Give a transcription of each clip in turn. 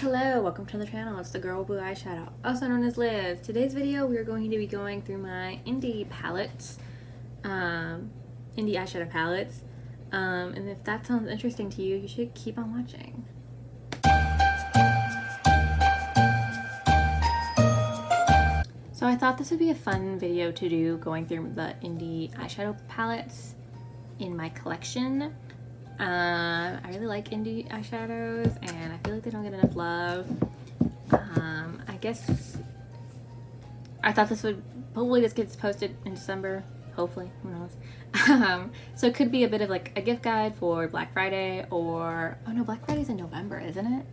Hello, welcome to the channel. It's the girl with blue eyeshadow, also known as Liz. Today's video we are going to be going through my indie palettes, indie eyeshadow palettes, and if that sounds interesting to you, you should keep on watching. So I thought this would be a fun video to do, going through the indie eyeshadow palettes in my collection. I really like indie eyeshadows and I feel like they don't get enough love. I guess I thought hopefully this gets posted in December, hopefully, who knows. So it could be a bit of like a gift guide for Black Friday, or, oh no, Black Friday's in November, isn't it?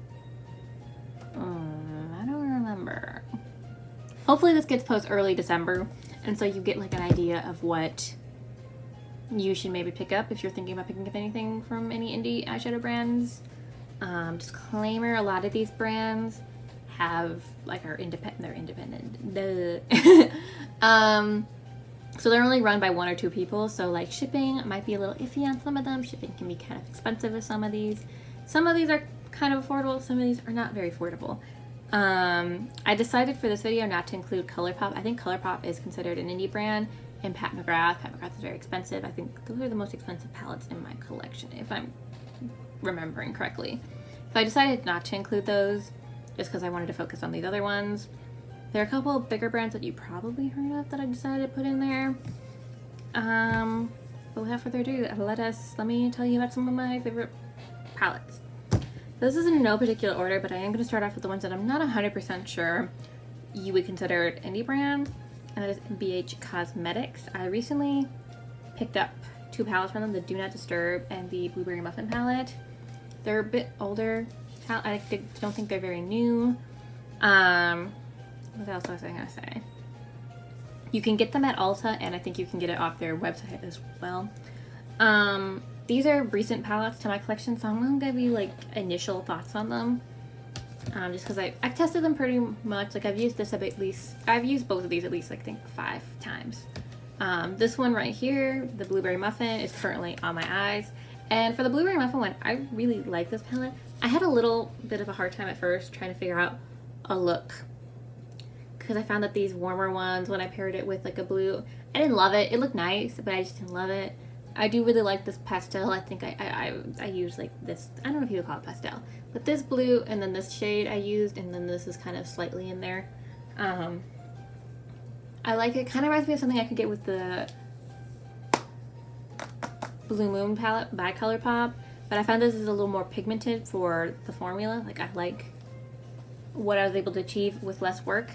I don't remember. Hopefully this gets posted early December, and so you get like an idea of what you should maybe pick up if you're thinking about picking up anything from any indie eyeshadow brands. Disclaimer, a lot of these brands have like they're independent. So they're only run by one or two people, so like shipping might be a little iffy on some of them. Shipping can be kind of expensive with some of these. Some of these are kind of affordable, some of these are not very affordable. I decided for this video not to include ColourPop. I think ColourPop is considered an indie brand, and Pat McGrath. Pat McGrath is very expensive. I think those are the most expensive palettes in my collection, if I'm remembering correctly. So I decided not to include those just because I wanted to focus on these other ones. There are a couple of bigger brands that you probably heard of that I decided to put in there. But without further ado, let me tell you about some of my favorite palettes. This is in no particular order, but I am going to start off with the ones that I'm not 100% sure you would consider an indie brand, and that is BH Cosmetics. I recently picked up two palettes from them, the Do Not Disturb and the Blueberry Muffin palette. They're a bit older. I don't think they're very new. What else was I going to say? You can get them at Ulta, and I think you can get it off their website as well. These are recent palettes to my collection, so I'm going to give you like initial thoughts on them. Just because I've tested them pretty much. Like I've used both of these at least, like, I think 5 times. This one right here, the Blueberry Muffin, is currently on my eyes. And for the Blueberry Muffin one, I really like this palette. I had a little bit of a hard time at first trying to figure out a look, because I found that these warmer ones, when I paired it with like a blue, I didn't love it. It looked nice, but I just didn't love it. I do really like this pastel. I think I use like this, I don't know if you would call it pastel, but this blue and then this shade I used, and then this is kind of slightly in there. I like it. Kind of reminds me of something I could get with the Blue Moon palette by ColourPop, but I found this is a little more pigmented for the formula. Like I like what I was able to achieve with less work,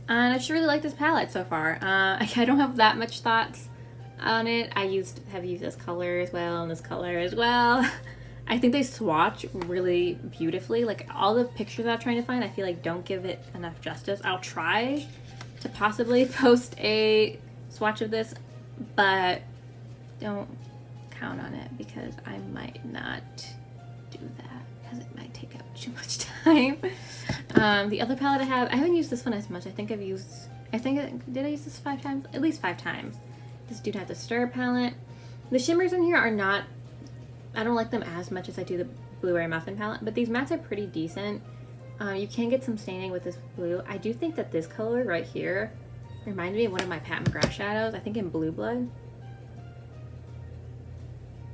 and I just really like this palette so far. I don't have that much thoughts on it. I have used this color as well and this color as well. I think they swatch really beautifully. Like all the pictures I'm trying to find, I feel like don't give it enough justice. I'll try to possibly post a swatch of this, but don't count on it because I might not do that because it might take up too much time. The other palette I haven't used this one as much. Did I use this 5 times? At least 5 times. This Do Not Disturb palette. The shimmers in here are not, I don't like them as much as I do the Blueberry Muffin palette, but these mattes are pretty decent. You can get some staining with this blue. I do think that this color right here reminds me of one of my Pat McGrath shadows, I think in Blue Blood.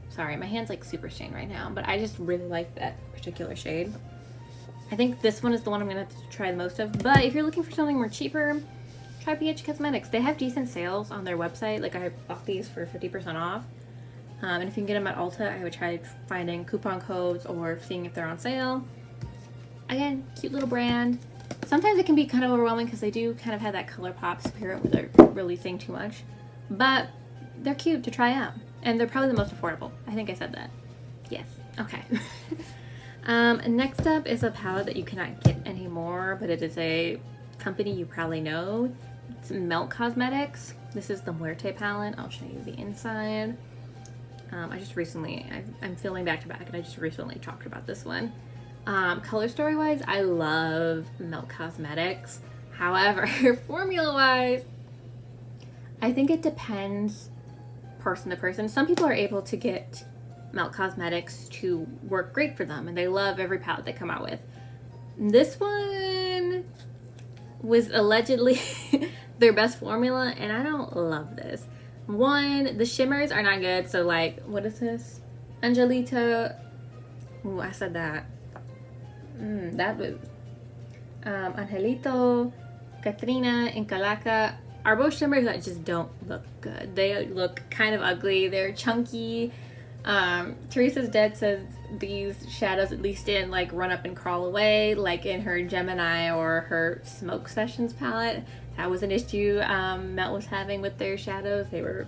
Sorry, my hand's like super stained right now, but I just really like that particular shade. I think this one is the one I'm going to have to try the most of, but if you're looking for something more cheaper, try BH Cosmetics. They have decent sales on their website. Like I bought these for 50% off. And if you can get them at Ulta, I would try finding coupon codes or seeing if they're on sale. Again, cute little brand. Sometimes it can be kind of overwhelming because they do kind of have that ColourPop spirit where they're releasing too much. But they're cute to try out. And they're probably the most affordable. I think I said that. Yes. Okay. Next up is a palette that you cannot get anymore, but it is a company you probably know. It's Melt Cosmetics. This is the Muerte palette. I'll show you the inside. I'm filming back to back, and I just recently talked about this one. Color story wise, I love Melt Cosmetics. However, formula wise, I think it depends person to person. Some people are able to get Melt Cosmetics to work great for them, and they love every palette they come out with. This one was allegedly their best formula, and I don't love this. One, the shimmers are not good. So like, what is this? Angelito. Ooh, I said that. That was Angelito, Katrina, and Calaca are both shimmers that just don't look good. They look kind of ugly. They're chunky. Teresa's Dead says these shadows at least didn't like run up and crawl away like in her Gemini or her Smoke Sessions palette. That was an issue Melt was having with their shadows. They were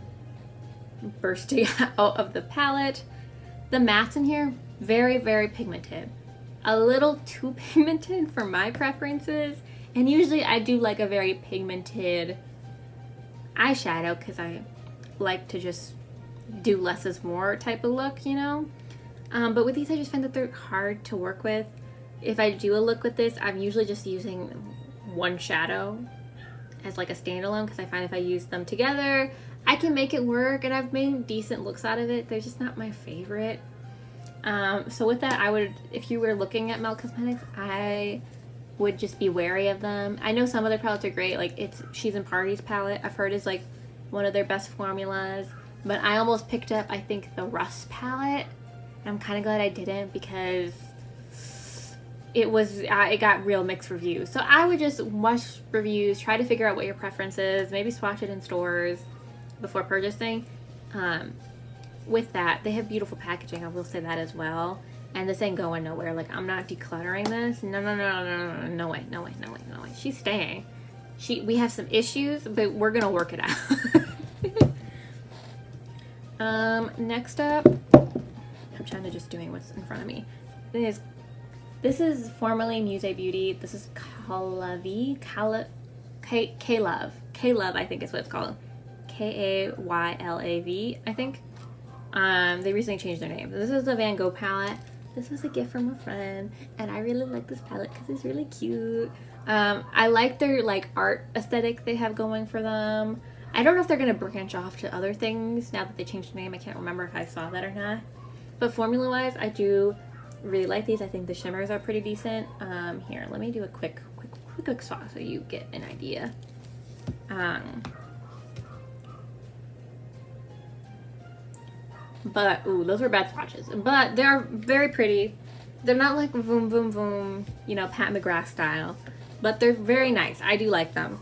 bursting out of the palette. The mattes in here, very, very pigmented. A little too pigmented for my preferences. And usually I do like a very pigmented eyeshadow because I like to just do less is more type of look, you know? But with these I just find that they're hard to work with. If I do a look with this, I'm usually just using one shadow as like a standalone because I find if I use them together, I can make it work, and I've made decent looks out of it. They're just not my favorite. So with that, I would, if you were looking at Melt Cosmetics, I would just be wary of them. I know some of their palettes are great, like She's in Party's palette, I've heard is like one of their best formulas, but I almost picked up, I think, the Rust palette. I'm kind of glad I didn't because it got real mixed reviews. So I would just watch reviews, try to figure out what your preference is, maybe swatch it in stores before purchasing. With that, they have beautiful packaging, I will say that as well. And this ain't going nowhere. Like, I'm not decluttering this. No way. She's staying. We have some issues, but we're gonna work it out. Next up, I'm trying to just doing what's in front of me. This is formerly Muse Beauty. This is kailav, I think is what it's called. Kaylav, I think. They recently changed their name. This is the Van Gogh palette. This was a gift from a friend, and I really like this palette because it's really cute. I like their like art aesthetic they have going for them. I don't know if they're gonna branch off to other things now that they changed the name. I can't remember if I saw that or not. But formula wise, I do really like these. I think the shimmers are pretty decent. Here, let me do a quick swatch so you get an idea. But, ooh, those were bad swatches. But they're very pretty. They're not like boom, boom, boom, you know, Pat McGrath style. But they're very nice. I do like them.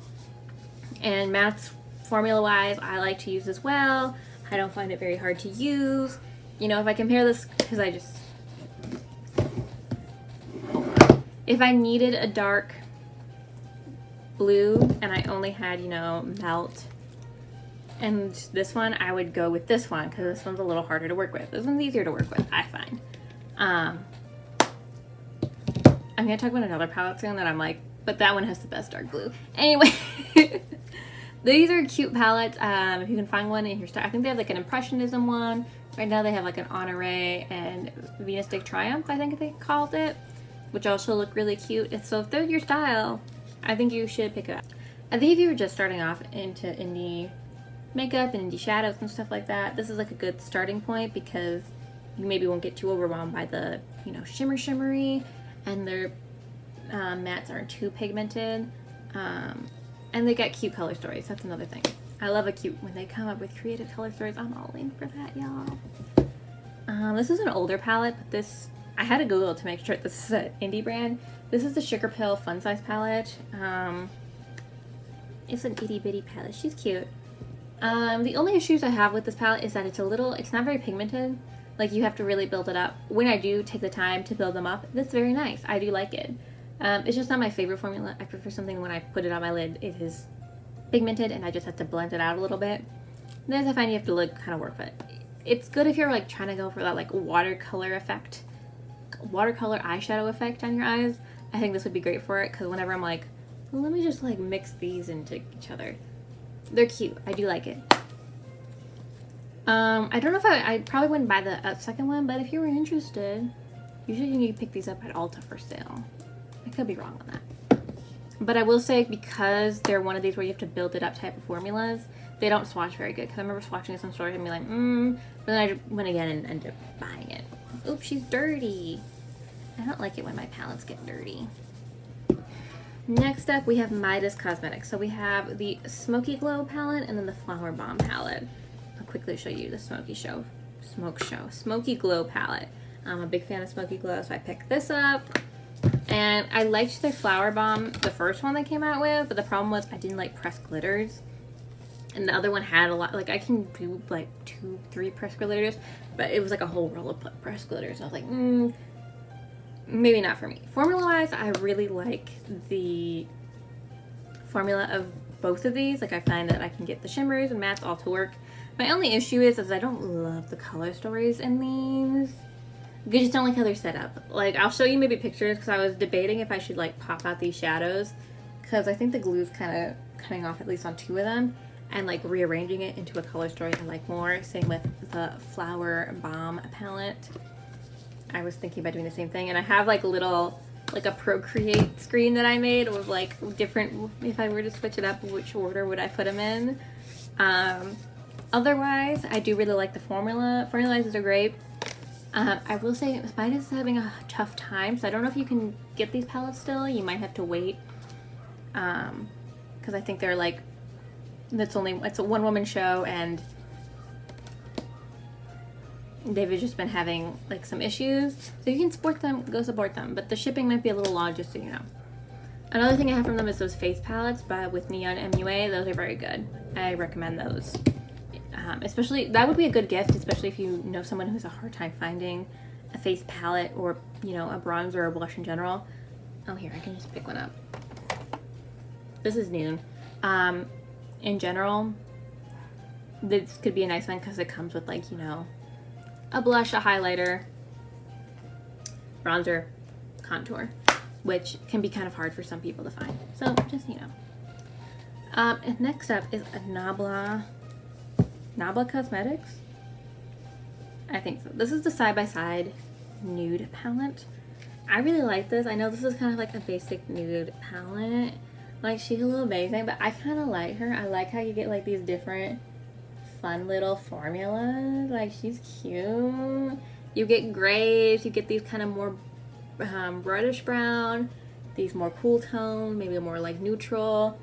And mattes, formula-wise, I like to use as well. I don't find it very hard to use. You know, if I compare this, because if I needed a dark blue and I only had, you know, Melt and this one, I would go with this one because this one's a little harder to work with. This one's easier to work with, I find. I'm gonna talk about another palette soon that I'm like, but that one has the best dark blue. Anyway, these are cute palettes. If you can find one in your store, I think they have like an Impressionism one. Right now they have like an Honore and Venus de Triumph, I think they called it, which also look really cute. So if they're your style, I think you should pick it up. I think if you were just starting off into indie makeup and indie shadows and stuff like that, this is like a good starting point because you maybe won't get too overwhelmed by the, you know, shimmery, and their mattes aren't too pigmented, and they got cute color stories. That's another thing. I love when they come up with creative color stories. I'm all in for that, y'all. This is an older palette, but this, I had to Google to make sure this is an indie brand. This is the Sugar Pill Fun Size palette. It's an itty bitty palette. She's cute. The only issues I have with this palette is that it's not very pigmented. Like, you have to really build it up. When I do take the time to build them up, that's very nice. I do like it. It's just not my favorite formula. I prefer something when I put it on my lid, it is pigmented and I just have to blend it out a little bit. This I find you have to like kind of work with it. It's good if you're like trying to go for that like watercolor eyeshadow effect on your eyes. I think this would be great for it because whenever I'm like, well, let me just like mix these into each other. They're cute. I do like it. I don't know if I probably wouldn't buy the second one, but if you were interested, usually you need to pick these up at Ulta for sale. I could be wrong on that. But I will say, because they're one of these where you have to build it up type of formulas, they don't swatch very good. Because I remember swatching in some stores and be like, but then I went again and ended up buying it. Oops, she's dirty. I don't like it when my palettes get dirty. Next up, we have Midas Cosmetics. So we have the Smoky Glow palette and then the Flower Bomb palette. I'll quickly show you the Smoky Glow palette. I'm a big fan of Smoky Glow, so I picked this up. And I liked the Flower Bomb, the first one they came out with, but the problem was I didn't like pressed glitters. And the other one had a lot, like I can do like 2-3 pressed glitters, but it was like a whole roll of pressed glitters. I was like, maybe not for me. Formula-wise, I really like the formula of both of these. Like I find that I can get the shimmers and mattes all to work. My only issue is I don't love the color stories in these. I just don't like how they're set up. Like I'll show you maybe pictures because I was debating if I should like pop out these shadows because I think the glue's kind of coming off at least on 2 of them, and like rearranging it into a color story I like more. Same with the Flower Bomb palette. I was thinking about doing the same thing, and I have like a Procreate screen that I made with like different, if I were to switch it up, which order would I put them in. Otherwise, I do really like the formulas are great. I will say Midas is having a tough time, so I don't know if you can get these palettes still. You might have to wait, because I think they're like, it's a one-woman show, and they've just been having like some issues. So you can support them, go support them, but the shipping might be a little long, just so you know. Another thing I have from them is those face palettes, but with Neon MUA. Those are very good. I recommend those. Especially, that would be a good gift, especially if you know someone who has a hard time finding a face palette or, you know, a bronzer or a blush in general. Oh, here, I can just pick one up. This is Noon. In general, this could be a nice one because it comes with, like, you know, a blush, a highlighter, bronzer, contour, which can be kind of hard for some people to find. So, just, you know. And next up is a Nabla Cosmetics. I think so. This is the side-by-side nude palette. I really like this. I know this is kind of like a basic nude palette. Like, she's a little basic, but I kind of like her. I like how you get like these different fun little formulas. Like, she's cute. You get grays, you get these kind of more reddish brown, these more cool tone, maybe more like neutral.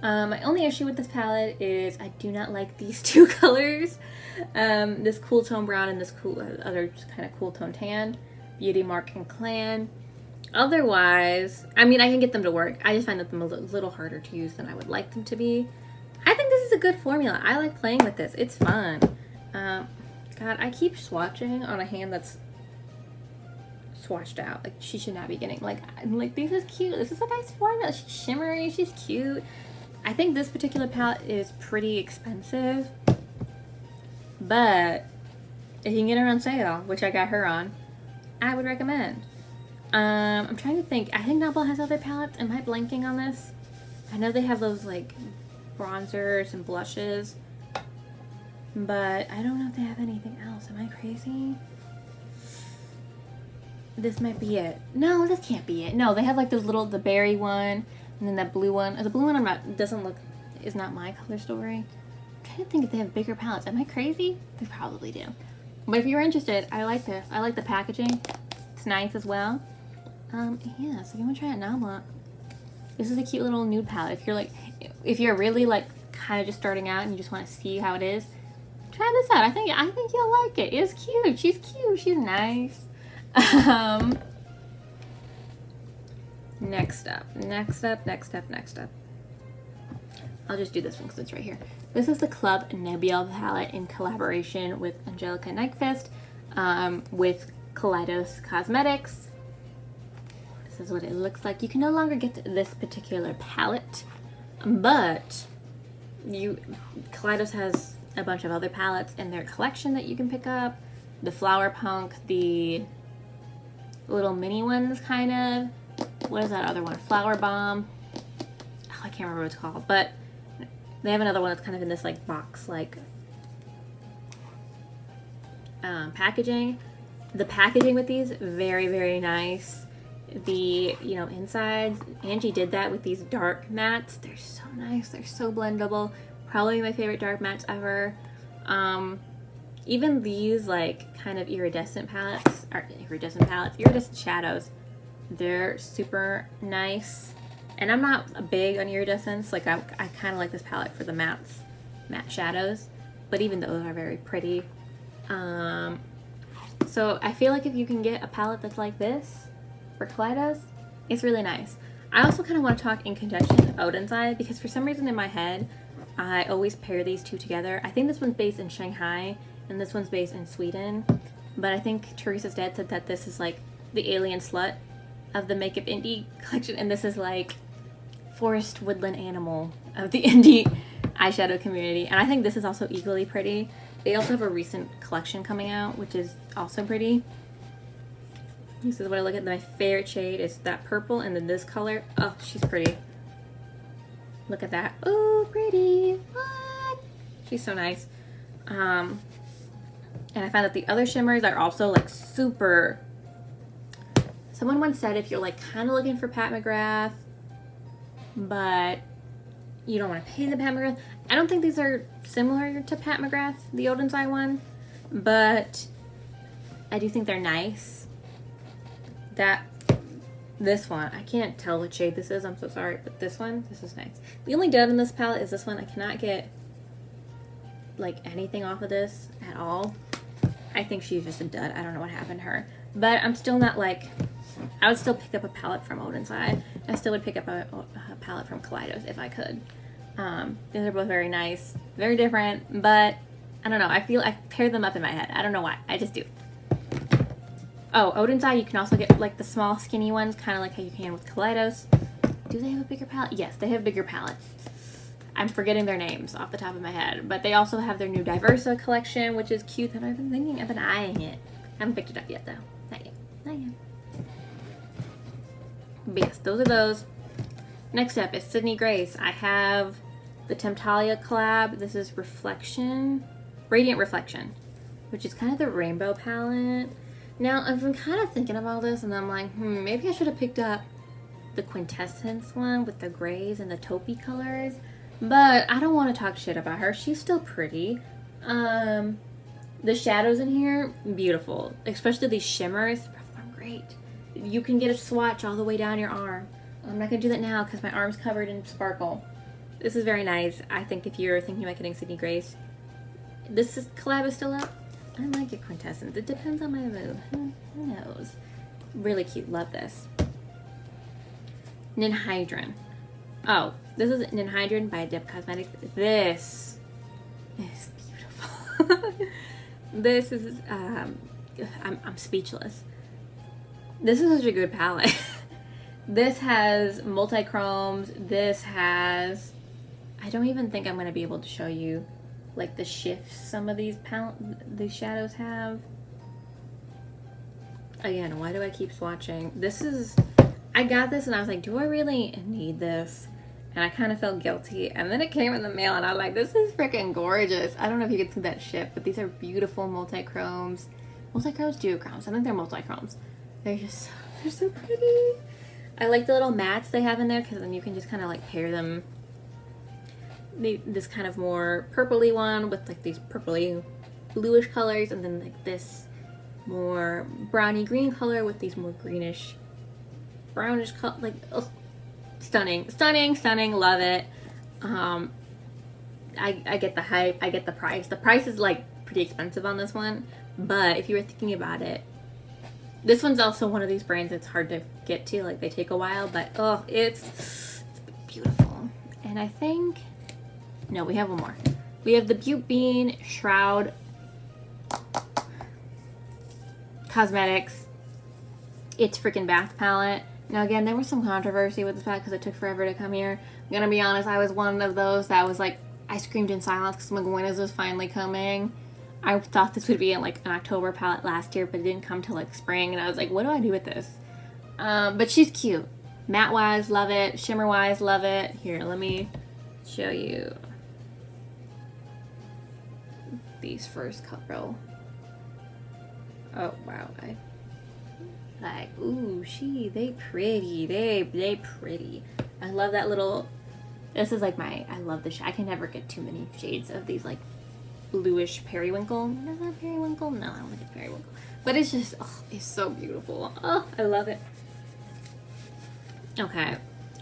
My only issue with this palette is I do not like these 2 colors. This cool tone brown and this cool other just kind of cool tone tan. Beauty Mark and Clan. Otherwise, I mean, I can get them to work. I just find them a little harder to use than I would like them to be. I think this is a good formula. I like playing with this. It's fun. God, I keep swatching on a hand that's swatched out. Like, she should not be getting, like, this is cute. This is a nice formula. She's shimmery. She's cute. I think this particular palette is pretty expensive, but if you can get her on sale, which I got her on, I would recommend. I'm trying to think. I think Nabla has other palettes. Am I blanking on this? I know they have those like bronzers and blushes, but I don't know if they have anything else. Am I crazy? This might be it. No, this can't be it. No, they have like those little, the berry one, and then that blue one. The blue one is not my color story. I'm trying to think if they have bigger palettes. Am I crazy? They probably do. But if you're interested, I like this. I like the packaging. It's nice as well. Yeah, so if you want to try it now, this is a cute little nude palette. If you're really like kind of just starting out and you just want to see how it is, try this out. I think you'll like it. It's cute. She's cute. She's nice. Next up. I'll just do this one because it's right here. This is the Club Nebula palette in collaboration with Angelica Nyquist, with Kaledios Cosmetics. This is what it looks like. You can no longer get this particular palette, but Kaledios has a bunch of other palettes in their collection that you can pick up. The Flower Punk, the little mini ones, kind of. What is that other one? Flower Bomb. Oh, I can't remember what it's called, but they have another one that's kind of in this like box like packaging. The packaging with these, very, very nice. The, you know, insides, Angie did that with these dark mattes. They're so nice. They're so blendable. Probably my favorite dark mattes ever. Even these like kind of iridescent shadows, they're super nice. And I'm not big on iridescence. Like I kind of like this palette for the matte shadows, but even those are very pretty. So I feel like if you can get a palette that's like this for kaledios, it's really nice. I also kind of want to talk in conjunction to odinside, because for some reason in my head, I always pair these two together. I think this one's based in Shanghai and this one's based in Sweden. But I think Teresa's dad said that this is like the alien slut of the makeup indie collection, and this is like forest woodland animal of the indie eyeshadow community. And I think this is also equally pretty. They also have a recent collection coming out, which is also pretty. This is what I look at. My favorite shade is that purple, and then this color. Oh, she's pretty. Look at that. Oh, pretty. What? She's so nice. And I found that the other shimmers are also like super. Someone once said if you're like kind of looking for Pat McGrath, but you don't want to pay the Pat McGrath. I don't think these are similar to Pat McGrath, the Odinside one, but I do think they're nice. This one, I can't tell what shade this is, I'm so sorry, but this is nice. The only dud in this palette is this one. I cannot get like anything off of this at all. I think she's just a dud. I don't know what happened to her, but I'm still not like, I would still pick up a palette from Odinside. I still would pick up a palette from Kaledios if I could. These are both very nice, very different, but I don't know. I feel I pair them up in my head. I don't know why. I just do. Oh, Odinside, you can also get like the small skinny ones, kind of like how you can with Kaledios. Do they have a bigger palette? Yes, they have bigger palettes. I'm forgetting their names off the top of my head, but they also have their new Diversa collection, which is cute, that I've been thinking, I've been eyeing it. I haven't picked it up yet though. Not yet. Not yet. But yes, those are those. Next up is Sydney Grace. I have the Temptalia collab. This is Radient Reflection, which is kind of the rainbow palette. Now, I've been kind of thinking about this, and I'm like, maybe I should have picked up the Quintessence one with the grays and the taupey colors, but I don't want to talk shit about her. She's still pretty. The shadows in here, beautiful. Especially these shimmers, perform great. You can get a swatch all the way down your arm. I'm not going to do that now because my arm's covered in sparkle. This is very nice. I think if you're thinking about getting Sydney Grace, this collab is still up. I like it Quintessence. It depends on my mood. Who knows? Really cute. Love this. Ninhydrin. Oh, this is Ninhydrin by Adept Cosmetics. This is beautiful. This is, I'm speechless. This is such a good palette. This has multi-chromes. This has, I don't even think I'm going to be able to show you like the shifts some of these shadows have. Again, why do I keep swatching? This is, I got this and I was like, do I really need this? And I kind of felt guilty. And then it came in the mail and I was like, this is freaking gorgeous. I don't know if you can see that shift, but these are beautiful multi-chromes. Multi-chromes, duochromes. I think they're multi-chromes. They're so pretty. I like the little mattes they have in there because then you can just kind of like pair them. This kind of more purpley one with like these purpley bluish colors, and then like this more browny green color with these more greenish brownish color. Like, ugh, stunning, love it. I get the hype, I get the price. The price is like pretty expensive on this one, but if you were thinking about it, this one's also one of these brands that's hard to get to, like they take a while, but oh, it's beautiful. And I think, no, we have one more. We have the Butte Bean Shroud Cosmetics It's Freaking Bath palette. Now again, there was some controversy with this palette because it took forever to come here. I'm gonna be honest, I was one of those that was like, I screamed in silence because I'm like, when is this finally coming? I thought this would be in like an October palette last year, but it didn't come till like spring, and I was like, what do I do with this? But she's cute. Matte wise, love it. Shimmer wise, love it. Here, let me show you these first couple. Oh wow, ooh, they pretty. They pretty. I love that little, this is like I love the I can never get too many shades of these like bluish periwinkle. Is that periwinkle? No, I don't think it's periwinkle. But it's just, oh, it's so beautiful. Oh, I love it. Okay,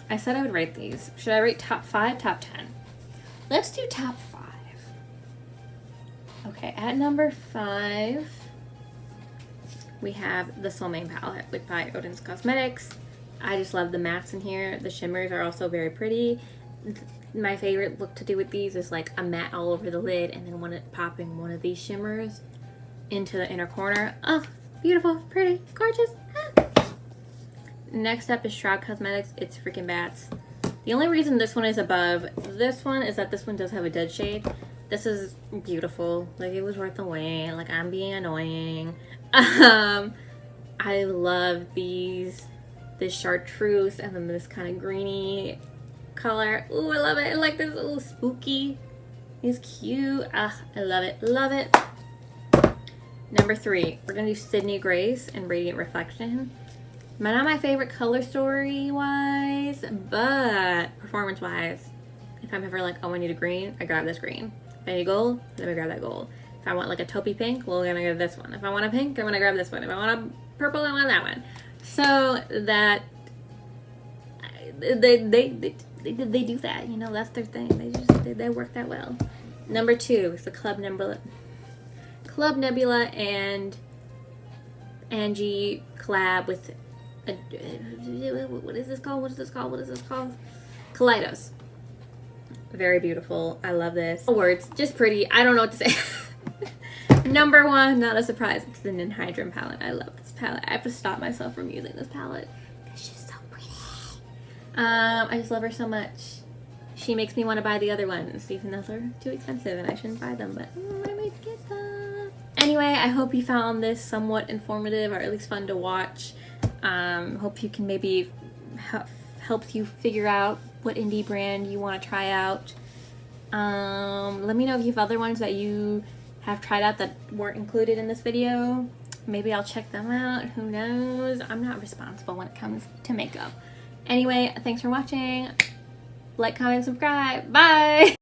I said I would rate these. Should I rate top 5, top 10? Let's do top 5. Okay, at number 5, we have the Solmane palette by Odens Cosmetics. I just love the mattes in here. The shimmers are also very pretty. My favorite look to do with these is like a matte all over the lid and then popping one of these shimmers into the inner corner. Oh, beautiful, pretty, gorgeous. Ah. Next up is Shroud Cosmetics. It's freaking bats. The only reason this one is above this one is that this one does have a dead shade. This is beautiful. Like, it was worth the wait. Like, I'm being annoying. I love these. This chartreuse and then this kind of greeny color. Ooh, I love it. I like this. Ooh, spooky. It's cute. Ah, I love it. Love it. Number 3, we're gonna do Sydney Grace and Radiant Reflection. Not my favorite color story wise, but performance wise, if I'm ever like, oh, I need a green, I grab this green. If I need gold, then I grab that gold. If I want like a taupey pink, well, I'm gonna grab this one. If I want a pink, I'm gonna grab this one. If I want a purple, I want that one. So that they do that, you know, that's their thing. They work that well. Number 2 is the Club Nebula and Angie collab with what is this called? Kaledios. Very beautiful. I love this. Words, just pretty. I don't know what to say. Number 1, not a surprise, it's the Ninhydrin palette. I love this palette. I have to stop myself from using this palette. It's just so pretty. I just love her so much. She makes me want to buy the other ones, even though they're too expensive and I shouldn't buy them, but I might get them. Anyway, I hope you found this somewhat informative or at least fun to watch. Hope you can maybe help you figure out what indie brand you want to try out. Let me know if you have other ones that you have tried out that weren't included in this video. Maybe I'll check them out. Who knows? I'm not responsible when it comes to makeup. Anyway, thanks for watching. Like, comment, subscribe. Bye!